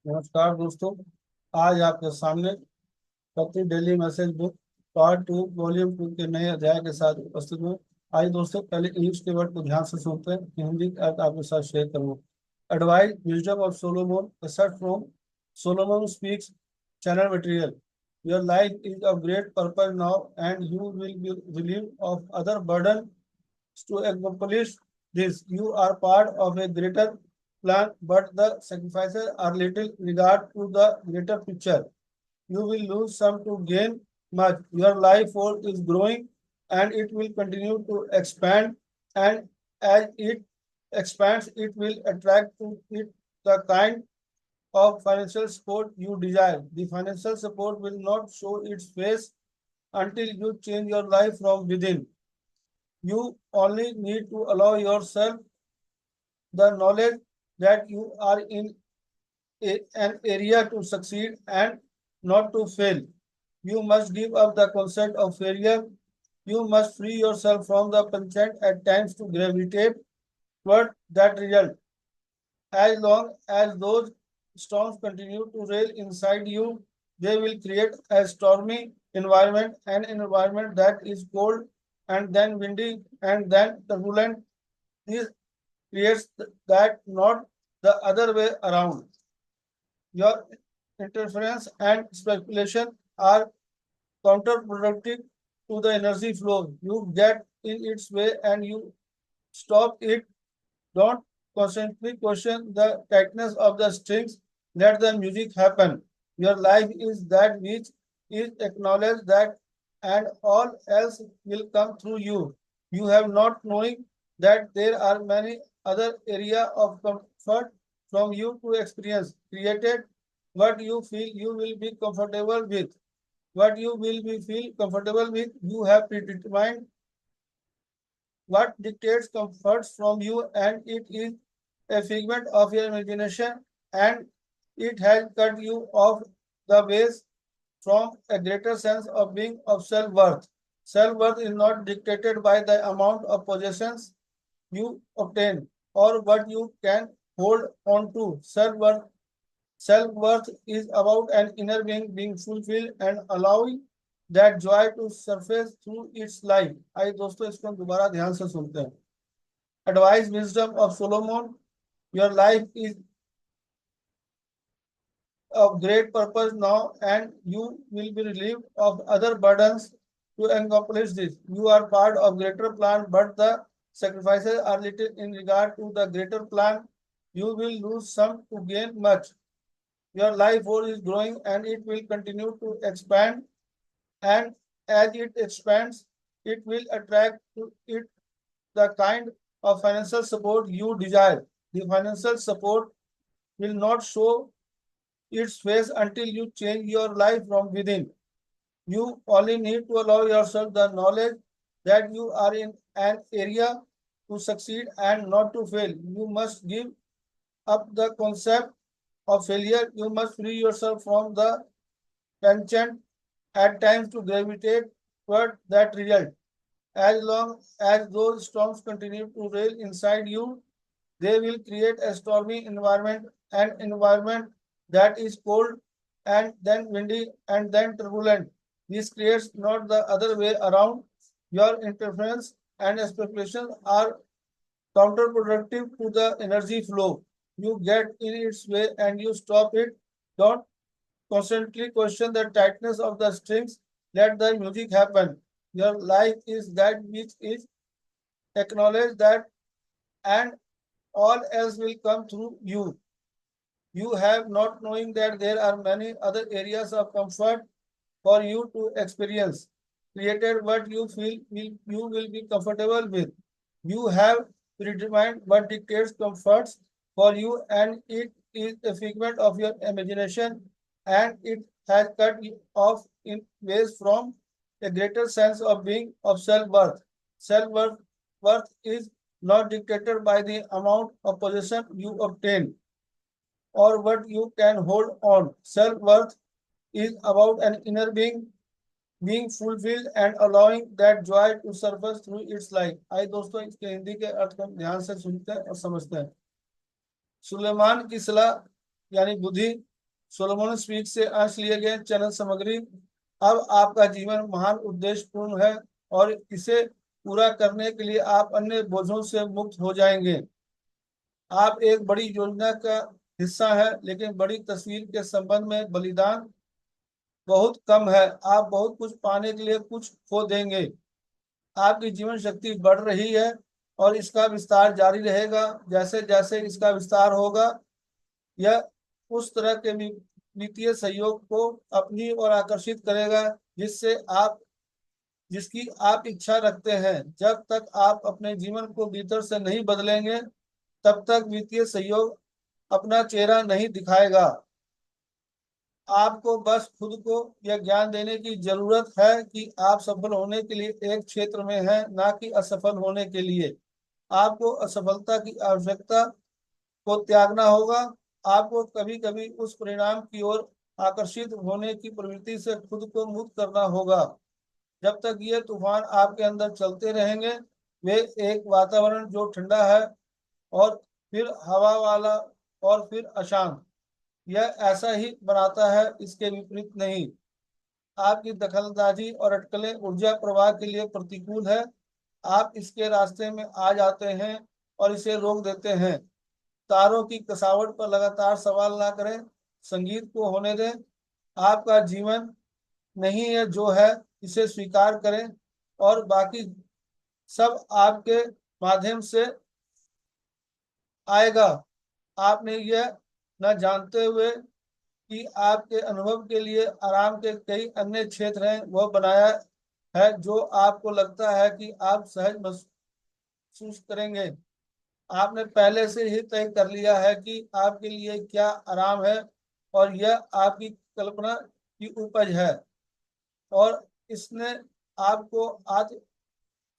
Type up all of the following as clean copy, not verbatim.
नमस्कार दोस्तों। आज आपके सामने कथी daily message book part 2 volume 2 के नए अध्याय के साथ उपस्थित हूँ। आइए दोस्तों, पहले इंग्लिश के वर्ड को ध्यान से सुनते हैं कि हिंदी का अर्थ आपके साथ शेयर करूँगा। Advice wisdom of Solomon excerpt from Solomon speaks channel material. Your life is of great purpose now and you will be relieve of other burden to accomplish this. You are part of a greater plan, but the sacrifices are little regard to the greater picture. You will lose some to gain much. Your life force is growing and it will continue to expand. And as it expands, it will attract to it the kind of financial support you desire. The financial support will not show its face until you change your life from within. You only need to allow yourself the knowledge that you are in an area to succeed and not to fail. You must give up the concept of failure. You must free yourself from the consent at times to gravitate toward that result. As long as those storms continue to rail inside you, they will create a stormy environment, an environment that is cold and then windy and then turbulent. This creates that, not the other way around. Your interference and speculation are counterproductive to the energy flow. You get in its way and you stop it. Don't constantly question the tightness of the strings. Let the music happen. Your life is that which is acknowledged that, and all else will come through you. You have not knowing that there are many other area of comfort from you to experience. Created what you feel you will be comfortable with. What you will be feel comfortable with, you have predetermined what dictates comforts from you, and it is a figment of your imagination, and it has cut you off the base from a greater sense of being of self-worth. Self-worth is not dictated by the amount of possessions you obtain or what you can hold on to. Self-worth is about an inner being fulfilled and allowing that joy to surface through its life. आइए दोस्तों, इसको हम दोबारा ध्यान से सुनते हैं। Advice wisdom of Solomon. Your life is of great purpose now, and you will be relieved of other burdens to accomplish this. You are part of greater plan, but the sacrifices are little in regard to the greater plan. You will lose some to gain much. Your life force is growing and it will continue to expand. And as it expands, it will attract to it the kind of financial support you desire. The financial support will not show its face until you change your life from within. You only need to allow yourself the knowledge that you are in an area to succeed and not to fail. You must give up the concept of failure. You must free yourself from the tension at times to gravitate toward that result. As long as those storms continue to rail inside you, they will create a stormy environment, an environment that is cold and then windy and then turbulent. This creates not the other way around. Your interference and speculations are counterproductive to the energy flow. You get in its way and you stop it. Don't constantly question the tightness of the strings. Let the music happen. Your life is that which is acknowledge that, and all else will come through you. You have not knowing that there are many other areas of comfort for you to experience. Created what you feel you will be comfortable with. You have predetermined what dictates comforts for you, and it is a figment of your imagination, and it has cut you off in ways from a greater sense of being of self-worth. Self-worth is not dictated by the amount of possession you obtain or what you can hold on. Self-worth is about an inner being fulfilled and allowing that joy to surface through its life. आइए दोस्तों, इसके हिंदी के अर्थ को हम ध्यान से सुनते हैं और समझते हैं। सुलेमान की सलाह यानी बुद्धि सोलोमन स्पीक से अंश लिए गए चैनल सामग्री। अब आपका जीवन महान उद्देश्यपूर्ण है और इसे पूरा करने के लिए आप अन्य बोझों से मुक्त हो जाएंगे। आप एक बड़ी योजना का हिस्सा है, लेकिन बड़ी तस्वीर के संबंध में बलिदान बहुत कम है। आप बहुत कुछ पाने के लिए कुछ खो देंगे। आपकी जीवन शक्ति बढ़ रही है और इसका विस्तार जारी रहेगा। जैसे जैसे इसका विस्तार होगा, यह उस तरह के वित्तीय सहयोग को अपनी ओर आकर्षित करेगा जिससे आप जिसकी आप इच्छा रखते हैं। जब तक आप अपने जीवन को भीतर से नहीं बदलेंगे, तब तक वित्तीय सहयोग अपना चेहरा नहीं दिखाएगा। आपको बस खुद को यह ज्ञान देने की जरूरत है कि आप सफल होने के लिए एक क्षेत्र में हैं, ना कि असफल होने के लिए। आपको असफलता की आवश्यकता को त्यागना होगा। आपको कभी कभी उस परिणाम की ओर आकर्षित होने की प्रवृत्ति से खुद को मुक्त करना होगा। जब तक ये तूफान आपके अंदर चलते रहेंगे, वे एक वातावरण जो ठंडा है और फिर हवा वाला और फिर अशांत, यह ऐसा ही बनाता है, इसके विपरीत नहीं। आपकी दखलंदाजी और अटकलें ऊर्जा प्रवाह के लिए प्रतिकूल है। आप इसके रास्ते में आ जाते हैं और इसे रोक देते हैं। तारों की कसावट पर लगातार सवाल ना करें, संगीत को होने दें। आपका जीवन नहीं है जो है, इसे स्वीकार करें और बाकी सब आपके माध्यम से आएगा। आपने यह न जानते हुए कि आपके अनुभव के लिए आराम के कई अन्य क्षेत्र हैं, वह बनाया है जो आपको लगता है कि आप सहज महसूस करेंगे। आपने पहले से ही तय कर लिया है कि आपके लिए क्या आराम है और यह आपकी कल्पना की उपज है, और इसने आपको आत्म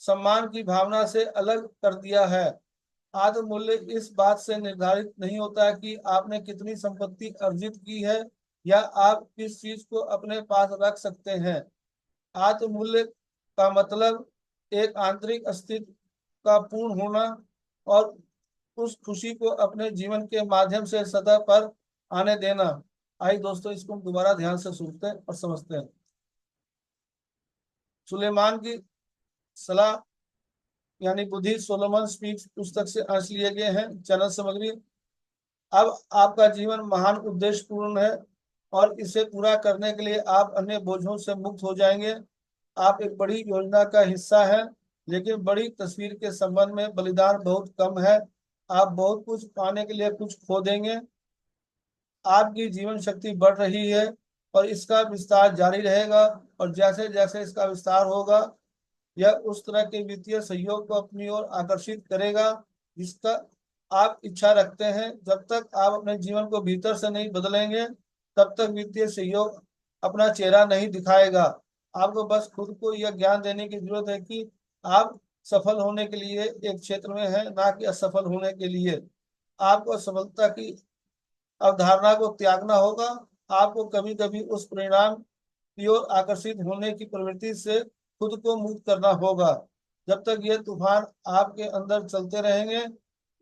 सम्मान की भावना से अलग कर दिया है। आत्म मूल्य इस बात से निर्धारित नहीं होता कि आपने कितनी संपत्ति अर्जित की है या आप किस चीज को अपने पास रख सकते हैं। आत्म मूल्य का मतलब एक आंतरिक अस्तित्व का पूर्ण होना और उस खुशी को अपने जीवन के माध्यम से सतह पर आने देना। आइए दोस्तों, इसको हम दोबारा ध्यान से सुनते हैं और समझते हैं। सुलेमान की सलाह यानी बुद्धि, सोलोमन स्पीक्स पुस्तक से अंश लिए गए हैं। चैनल सामग्री। अब आपका जीवन महान उद्देश्यपूर्ण है और इसे पूरा करने के लिए आप अन्य बोझों से मुक्त हो जाएंगे। आप एक बड़ी योजना का हिस्सा हैं, लेकिन बड़ी तस्वीर के संबंध में बलिदान बहुत कम है। आप बहुत कुछ पाने के लिए कुछ खो देंगे। आपकी जीवन शक्ति बढ़ रही है और इसका विस्तार जारी रहेगा। और जैसे जैसे इसका विस्तार होगा, यह उस तरह के वित्तीय सहयोग को अपनी ओर आकर्षित करेगा जिसका आप इच्छा रखते हैं। जब तक आप अपने जीवन को भीतर से नहीं बदलेंगे, तब तक वित्तीय सहयोग अपना चेहरा नहीं दिखाएगा। आपको बस खुद को यह ज्ञान देने की जरूरत है कि आप सफल होने के लिए एक क्षेत्र में हैं, ना कि असफल होने के लिए। आपको सफलता की अवधारणा को त्यागना होगा। आपको कभी कभी उस परिणाम की ओर आकर्षित होने की प्रवृत्ति से खुद को मुक्त करना होगा। जब तक ये तूफान आपके अंदर चलते रहेंगे,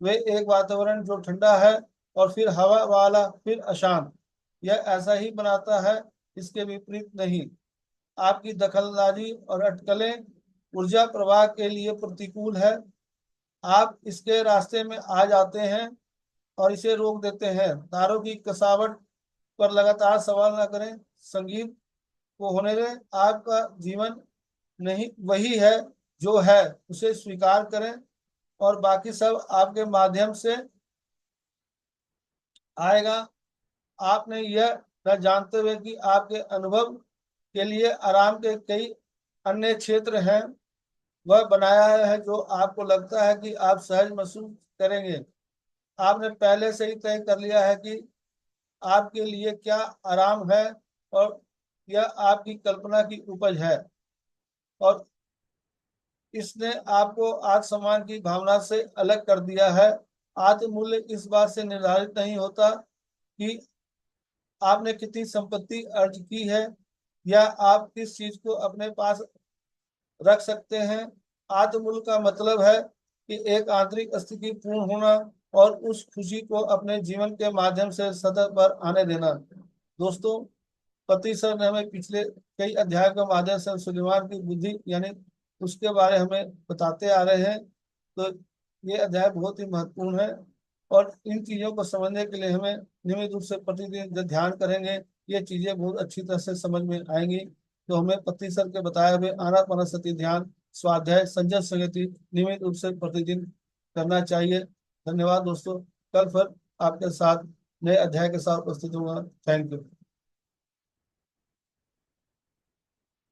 वे एक वातावरण जो ठंडा है और फिर हवा वाला फिर अशांत, यह ऐसा ही बनाता है, इसके विपरीत नहीं। आपकी दखलंदाजी और अटकलें ऊर्जा प्रवाह के लिए प्रतिकूल है। आप इसके रास्ते में आ जाते हैं और इसे रोक देते हैं। तारों की कसावट पर लगातार सवाल न करें, संगीत को होने दें। आपका जीवन नहीं वही है जो है, उसे स्वीकार करें और बाकी सब आपके माध्यम से आएगा। आपने यह न जानते हुए कि आपके अनुभव के लिए आराम के कई अन्य क्षेत्र हैं, वह बनाया है जो आपको लगता है कि आप सहज महसूस करेंगे। आपने पहले से ही तय कर लिया है कि आपके लिए क्या आराम है और यह आपकी कल्पना की उपज है, और इसने आपको आत्मसम्मान की भावना से अलग कर दिया है। आत्म मूल्य इस बात से निर्धारित नहीं होता कि आपने कितनी संपत्ति अर्ज की है या आप किस चीज को अपने पास रख सकते हैं। आत्म मूल्य का मतलब है कि एक आंतरिक स्थिति पूर्ण होना और उस खुशी को अपने जीवन के माध्यम से सतह पर आने देना। दोस्तों, पति सर ने हमें पिछले कई अध्याय के माध्यम से सुलेमान की बुद्धि यानी उसके बारे हमें बताते आ रहे हैं। तो ये अध्याय बहुत ही महत्वपूर्ण है, और इन चीजों को समझने के लिए हमें नियमित रूप से प्रतिदिन जब ध्यान करेंगे, ये चीजें बहुत अच्छी तरह से समझ में आएंगी। तो हमें पति सर के बताए हुए आनापानसति ध्यान, स्वाध्याय, संजय संगति नियमित रूप से प्रतिदिन करना चाहिए। धन्यवाद दोस्तों। कल फिर आपके साथ नए अध्याय के साथ उपस्थित होगा। Thank you.